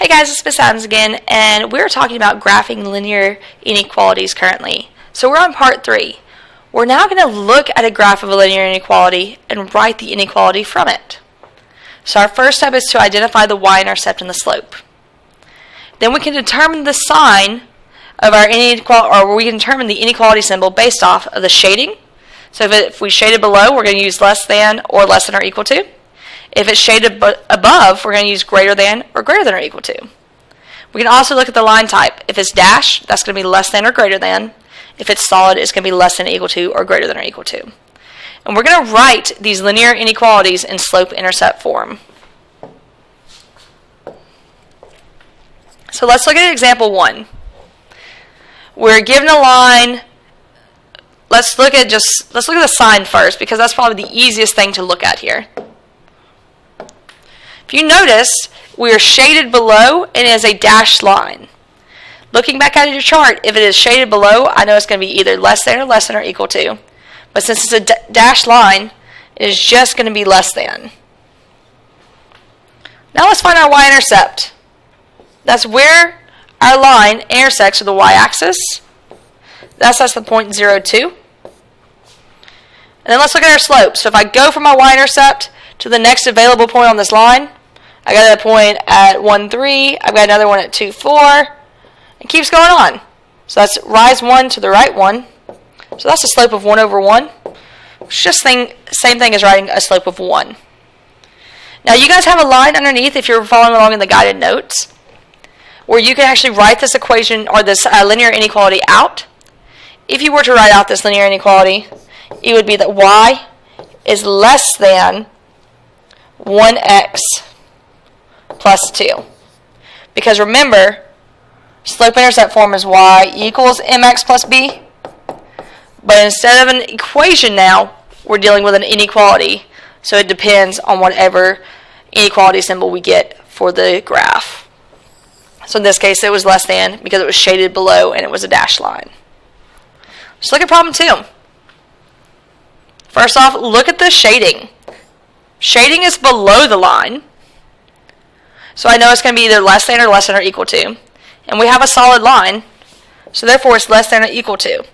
Hey guys, it's Miss Adams again, and we're talking about graphing linear inequalities currently. So we're on part 3. We're now going to look at a graph of a linear inequality and write the inequality from it. So our first step is to identify the y-intercept and the slope. Then we can determine the sign of our inequality, or we can determine the inequality symbol based off of the shading. So if we shaded below, we're going to use less than or less than or equal to. If it's shaded above, we're going to use greater than or greater than or equal to. We can also look at the line type. If it's dash, that's going to be less than or greater than. If it's solid, it's going to be less than, equal to, or greater than or equal to. And we're going to write these linear inequalities in slope-intercept form. So let's look at example 1. We're given a line. Let's look at the sign first, because that's probably the easiest thing to look at here. If you notice, we are shaded below and it is a dashed line. Looking back at your chart, if it is shaded below, I know it's going to be either less than or equal to. But since it's a dashed line, it is just going to be less than. Now let's find our y-intercept. That's where our line intersects with the y-axis. That's the point 0,2. And then let's look at our slope. So if I go from my y-intercept to the next available point on this line, I got a point at 1,3, I've got another one at 2,4. It keeps going on. So that's rise 1 to the right 1. So that's a slope of 1 over 1. It's just same thing as writing a slope of 1. Now you guys have a line underneath, if you're following along in the guided notes, where you can actually write this equation or this linear inequality out. If you were to write out this linear inequality, it would be that y is less than 1x plus 2. Because remember, slope-intercept form is y equals mx plus b. But instead of an equation now, we're dealing with an inequality. So it depends on whatever inequality symbol we get for the graph. So in this case, it was less than because it was shaded below and it was a dashed line. Let's look at problem 2. First off, look at the shading. Shading is below the line. So I know it's going to be either less than or equal to. And we have a solid line. So therefore it's less than or equal to.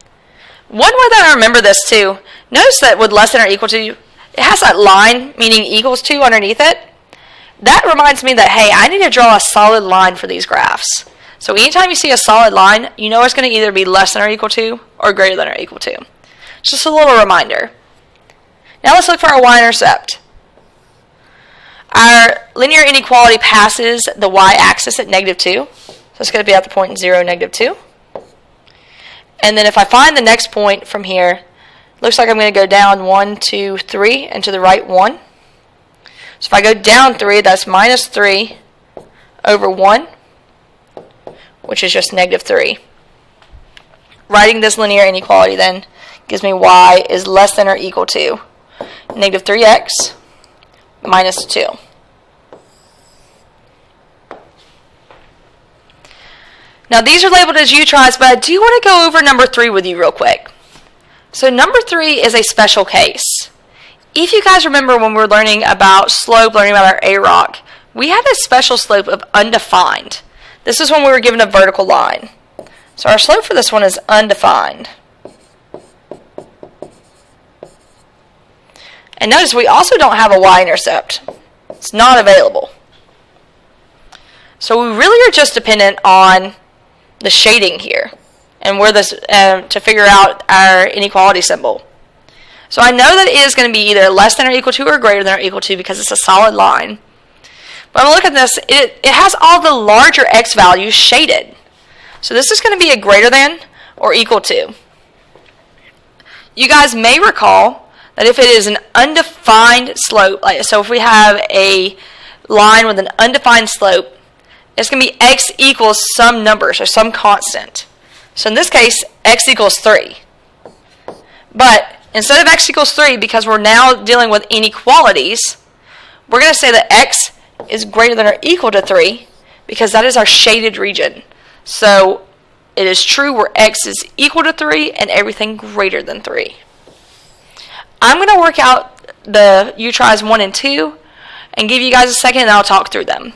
One way that I remember this too, notice that with less than or equal to, it has that line, meaning equals to, underneath it. That reminds me that, hey, I need to draw a solid line for these graphs. So anytime you see a solid line, you know it's going to either be less than or equal to or greater than or equal to. Just a little reminder. Now let's look for our y-intercept. Our linear inequality passes the y-axis at -2. So it's going to be at the point 0, -2. And then if I find the next point from here, looks like I'm going to go down 1, 2, 3, and to the right 1. So if I go down 3, that's -3 over 1, which is just -3. Writing this linear inequality then gives me y is less than or equal to -3x minus 2. Now these are labeled as u-tries, but I do want to go over number 3 with you real quick. So number 3 is a special case. If you guys remember when we were learning about slope, learning about our A-rock, we had a special slope of undefined. This is when we were given a vertical line. So our slope for this one is undefined. And notice we also don't have a y-intercept. It's not available. So we really are just dependent on the shading here and where this to figure out our inequality symbol. So I know that it is going to be either less than or equal to or greater than or equal to because it's a solid line. But look at this, it has all the larger x values shaded. So this is going to be a greater than or equal to. You guys may recall that if it is an undefined slope, so if we have a line with an undefined slope, it's going to be x equals some numbers or some constant. So in this case, x equals 3. But instead of x equals 3, because we're now dealing with inequalities, we're going to say that x is greater than or equal to 3 because that is our shaded region. So it is true where x is equal to 3 and everything greater than 3. I'm going to work out the u-tries 1 and 2 and give you guys a second and I'll talk through them.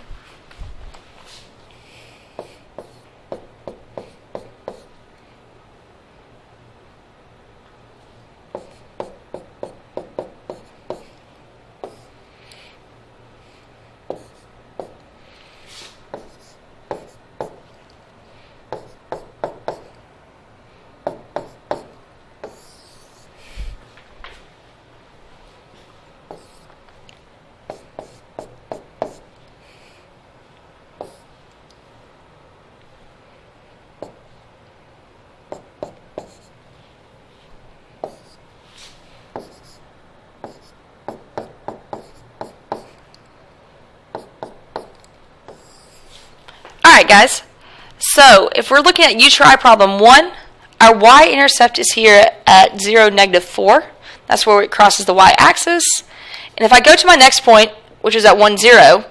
Alright guys, so if we're looking at UTRI problem 1, our y-intercept is here at 0, -4. That's where it crosses the y-axis. And if I go to my next point, which is at 1, 0,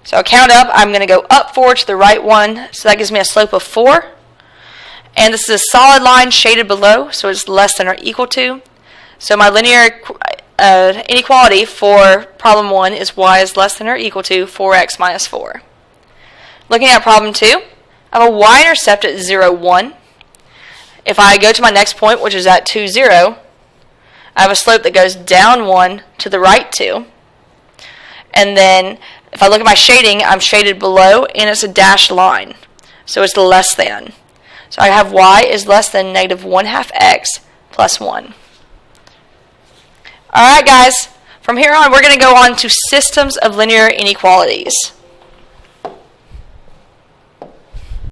so I'll count up, I'm going to go up 4 to the right 1, so that gives me a slope of 4. And this is a solid line shaded below, so it's less than or equal to. So my linear inequality for problem 1 is y is less than or equal to 4x minus 4. Looking at problem 2, I have a y-intercept at 0, 1. If I go to my next point, which is at 2, 0, I have a slope that goes down 1 to the right 2. And then if I look at my shading, I'm shaded below, and it's a dashed line. So it's less than. So I have y is less than -1/2 x plus 1. Alright guys, from here on we're going to go on to systems of linear inequalities.